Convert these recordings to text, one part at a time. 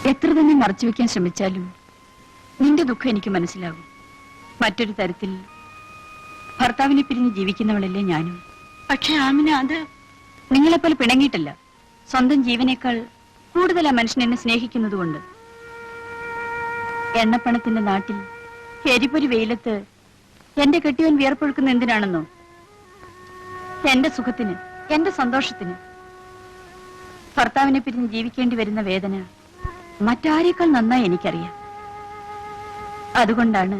എത്ര തന്നെ മറച്ചുവെക്കാൻ ശ്രമിച്ചാലും നിന്റെ ദുഃഖം എനിക്ക് മനസ്സിലാകും. മറ്റൊരു തരത്തിൽ ഭർത്താവിനെ പിരിഞ്ഞ് ജീവിക്കുന്നവളല്ലേ ഞാനും. പക്ഷെ ആമിന അത് നിങ്ങളെപ്പോലെ പിണങ്ങിയിട്ടല്ല. സ്വന്തം ജീവനേക്കാൾ കൂടുതൽ ആ മനുഷ്യൻ എന്നെ സ്നേഹിക്കുന്നതുകൊണ്ട്. എണ്ണപ്പണത്തിന്റെ നാട്ടിൽ എരിപൊരി വെയിലത്ത് എന്റെ കെട്ടിയവൻ വിയർപ്പൊഴുക്കുന്ന എന്തിനാണെന്നോ? എന്റെ സുഖത്തിന്, എന്റെ സന്തോഷത്തിന്. ഭർത്താവിനെ പിരിഞ്ഞ് ജീവിക്കേണ്ടി വരുന്ന വേദന മറ്റാരേക്കാൾ നന്നായി എനിക്കറിയാം. അതുകൊണ്ടാണ്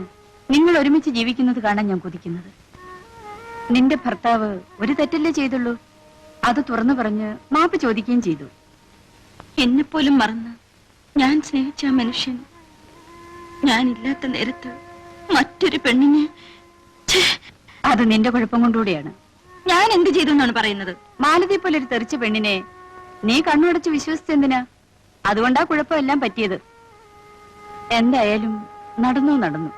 നിങ്ങൾ ഒരുമിച്ച് ജീവിക്കുന്നത് കാണാൻ ഞാൻ കൊതിക്കുന്നത്. നിന്റെ ഭർത്താവ് ഒരു തെറ്റല്ലേ ചെയ്തുള്ളൂ, അത് തുറന്നു പറഞ്ഞ് മാപ്പ് ചോദിക്കുകയും ചെയ്തു. എന്നെപ്പോലും മറന്ന് ഞാൻ സ്നേഹിച്ച ആ മനുഷ്യൻ ഞാനില്ലാത്ത നേരത്ത് മറ്റൊരു പെണ്ണിനെ, അത് നിന്റെ കുഴപ്പം കൊണ്ടുകൂടിയാണ്. ഞാൻ എന്ത് ചെയ്തു എന്നാണ് പറയുന്നത്? മാലതി പോലെ ഒരു തെറിച്ച പെണ്ണിനെ നീ കണ്ണുടച്ച് വിശ്വസിച്ചെന്തിനാ? അതുകൊണ്ടാ കുഴപ്പമെല്ലാം പറ്റിയത്. എന്തായാലും നടന്നു.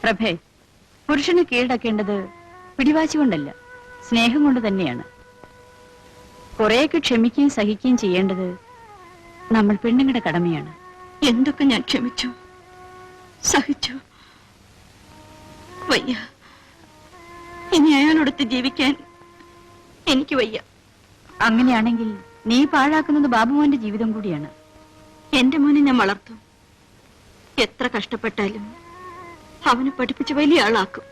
പ്രഭേ, പുരുഷനെ കീഴടക്കേണ്ടത് പിടിവാശി കൊണ്ടല്ല, സ്നേഹം കൊണ്ട് തന്നെയാണ്. കുറെയൊക്കെ ക്ഷമിക്കുകയും സഹിക്കുകയും ചെയ്യേണ്ടത് നമ്മൾ പെണ്ണുങ്ങളുടെ കടമയാണ്. എന്തൊക്കെ ഞാൻ ക്ഷമിച്ചു, സഹിച്ചു. വയ്യ, ഇനി അയാളോടൊത്ത് ജീവിക്കാൻ എനിക്ക് വയ്യ. അങ്ങനെയാണെങ്കിൽ നീ പാഴാക്കുന്നത് ബാബുമോന്റെ ജീവിതം കൂടിയാണ്. എന്റെ മോനെ ഞാൻ വളർത്തും. എത്ര കഷ്ടപ്പെട്ടാലും അവനെ പഠിപ്പിച്ച് വലിയ ആളാക്കും.